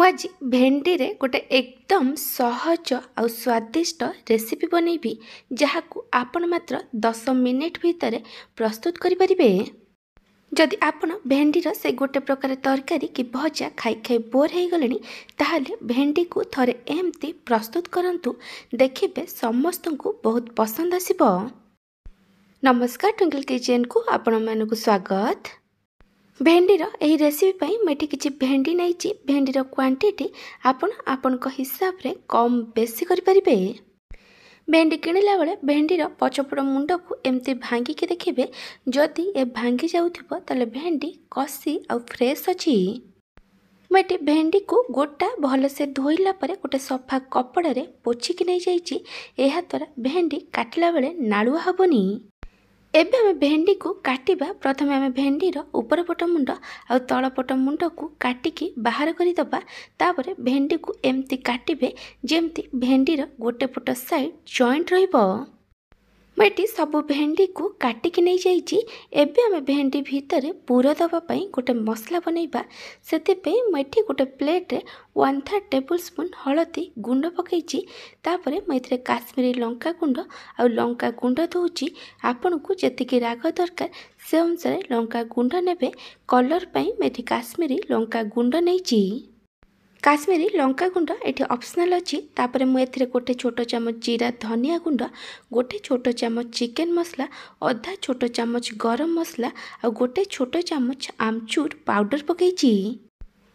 आज भेंडी रे गोटे एकदम सहज और स्वादिष्ट रेसिपी बनैबी जहाँ आपण मात्र 10 मिनिट भितर प्रस्तुत करें। जदि आपण भेंडीर से गोटे प्रकार तरकारी कि भजा खाई खाई बोर हो गले ताहले भेंडी को थरे एमती प्रस्तुत करंतु, देखिबे समस्त को बहुत पसंद आसिबो। नमस्कार, ट्विंकल किचन को आपण मानकु स्वागत। भेंडीर यही रेसिपी पाई मैं किसी भेंडी नहीं, भेंडीर क्वांटिटी आपण हिसाब रे कम बेसी करें। भेंडी किणला बेले भेंडीर पछपड़ मुंड को एमती भांगिकी देखिए, जदि ए भांगी जाउथिबो ताले भेंडी कसी आ फ्रेश अच्छी। मुझे भेंडी को गोटा भल से धोइला परे गोटे सफा कपड़ा रे पोछिकी नहीं जाइछि। एहा द्वारा भेंडी काटिला बेले नालुआ हबनी। एबे हमें भेंडी को काटिबा। प्रथम हमें भेंडीर ऊपर पट मुंड आ तल पट मुंड को काटिकी बाहर करदबा। तापर भेंडी को एमती काटिबे जेमती भेंडीर गोटे पट साइड जॉइंट रहिबो। मुझे सब भेंडी को काटिकी नहीं जाइछि। एबे हमें भेंडी भितर पूर दबा पई गोटे मसला बनैबा। सेते मुझे गोटे प्लेट रे 1/3 टेबल स्पून हलदी गुंड पकईछि। तापर मुझे काश्मीरी लंका गुंड आ लंका गुंड दउछि। आपन को जेतिकी राग दरकार से अनुसार लंका गुंड नेबे। कलर पई मुझे काश्मीरी लंका गुंड नैछि। काश्मीरी लंका गुंड ये ऑप्शनल अच्छी। तापर मुझे गोटे छोट चामच जीरा धनिया गुंड, गोटे छोट चामच चिकेन मसला, अधा छोट चामच गरम मसला और गोटे छोट चामच आमचूर पाउडर पकईछि।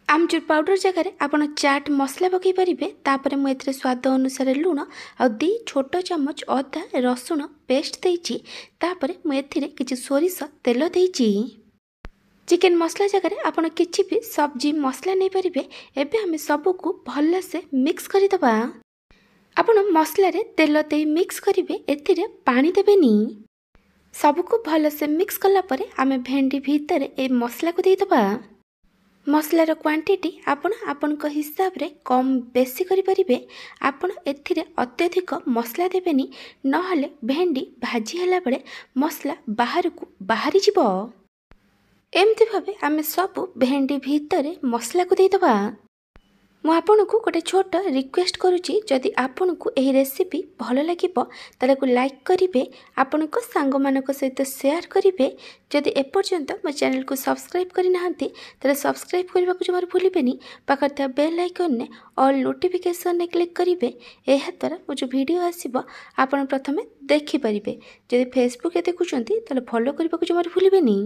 आमचूर पाउडर जगह आपड़ चाट मसला पकई पारे। तापर मुझे स्वाद अनुसार लुण और 2 छोट चामच अदा रसुण पेस्ट देइछि। तापर मुझे किछि सोरिष तेल देइछि। चिकेन मसला जगह आपड़ किसी भी सब्जी मसला नहीं पारे। एबे हमें सबको भल से मिक्स करदबा। आपड़ मसला रे तेल दे मिक्स करेंगे, एथिरे पानी देबेनी। सबको भल से मिक्स कला परे आमे भेंडी भितर ए मसला को देदबा। मसलार क्वांटिटी आपण हिसाब रे कम बेसी करें। आपण एथिरे अत्यधिक मसला देबेनी, नहले भेंडी भाजी हला बेले मसला बाहर को बाहरी जिवो। एमती भावे आमे सब भेंडी भितर मसला को देदबा। मु आपन को गोटे छोट रिक्वेस्ट करुची, जदि आपन को एही रेसिपी भल लागिबो ताले को लाइक करिवे, आपन को सांग मानक सहित शेयर करिवे। जदि एपर्यंत मो चैनल को सब्सक्राइब करि नाहंती ताले सब्सक्राइब करबा को जमार भूलिबेनी। पाखर था बेल आइकन ने ऑल नोटिफिकेशन ने क्लिक करिवे। एहा द्वारा मो जो वीडियो आसीबो आपन प्रथमे देखि परिबे। जदि फेसबुक ए देखुचंती ताले फॉलो करबा को जमार भूलिबेनी।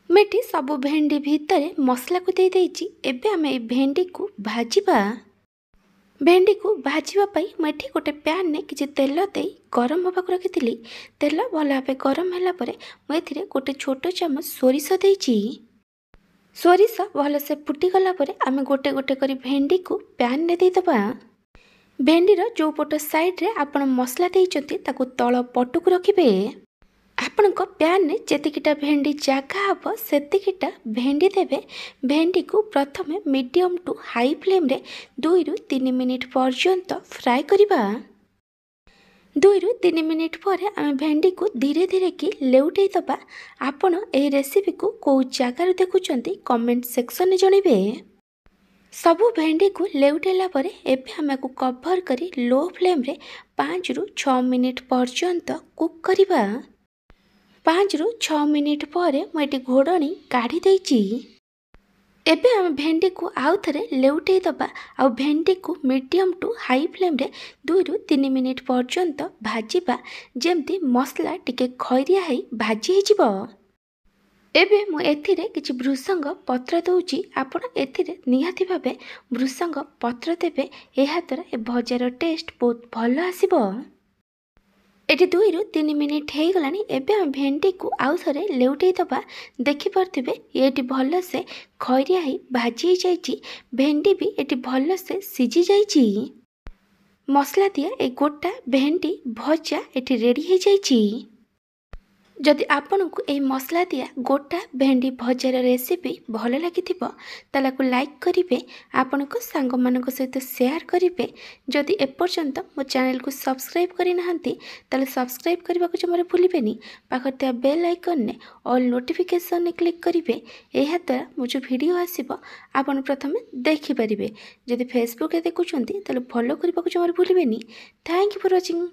मेटी सब भेंडी भितर मसला को दे देइछि। एबे हमें भेंडी को भाजिबा। भेंडी को भाजिबा पई मेटी गोटे पैन ने किछि तेल दे गरम होबा को रखिथिली। तेल भल भाबे गरम होला परे मुझे गोटे छोट चामच सोरिष देइछि। सोरिष भल से फुटी गला परे आमे गोटे गोटे करी भेंडी को पैन ने देदबा। भेंडीर जो पट साइड रे आपण मसला देइछंती ताको तळ पटु को रखिबे। आपण पैन ने जेतिकिटा भेंडी जगह हम सेतिकिटा भेंडी देवे। भेंडी को प्रथमे मीडियम टू हाई फ्लेम रे 2 ରୁ 3 मिनिट पर्यंत फ्राए करिबा। 2 ରୁ 3 मिनिट पर आम भेंडी को धीरे धीरे कि लेउटै दबा। आपण एही रेसिपी को कौ जगार देखुचंती कमेंट सेक्शन में जणिबे। सबु भेंडी को लेउटेला परे एबे हमें को कवर करी लो फ्लेम रे 5 ରୁ 6 मिनिट पर्यंत कुक करिबा। 5 ରୁ 6 मिनिट पर मुझे घोड़नी काढ़ी देइछि। एबे हम भेंडी को आउ थरे लेउटै दबा। आ भेंडी को मीडियम टू हाई फ्लेम रे 2 ରୁ 3 मिनिट पर्यंत भाजिबा, जेमती मसला टिके खैरिया है भाजी हिजिबो। एबे मु एथिरे किछि भृसंग पत्र दउछि। आपण एथिरे निहाती भाबे भृसंग पत्र देबे। एहा द्वारा ए भजार टेस्ट बहुत भल आसीबो। एटी 2 ରୁ 3 मिनिट हो गलानी। एबे हम भेंडी को आउ थरे लेउटै दबा। देखि परथिबे एटी भल से खैरिया है भाजी जाइछि। भेंडी भी एटी भल से सिझी जाइछि। मसला दिया ए गोटा भेंडी भजा एटी रेडी हो जाइछि। जदि आपनकु एई मसला दिया गोटा भेंडी भजार रेसिपी भल लगिथिबो ताला को लाइक करिवे, आपनको सांग मानक सहित शेयर करिवे। जदि एपर्यंत मो चैनल को सब्सक्राइब करि नाहंती ताले सब्सक्राइब करबा को जमारे भूलिबेनी। पाखते बेल आइकन ने ऑल नोटिफिकेशन ने क्लिक करिवे। एहा द्वारा मो जो वीडियो आसीबो आपन प्रथमे देखि परिबे। जदि फेसबुक रे देखुचंती ताले फॉलो करबा को जमारे भूलिबेनी। Thank you for watching.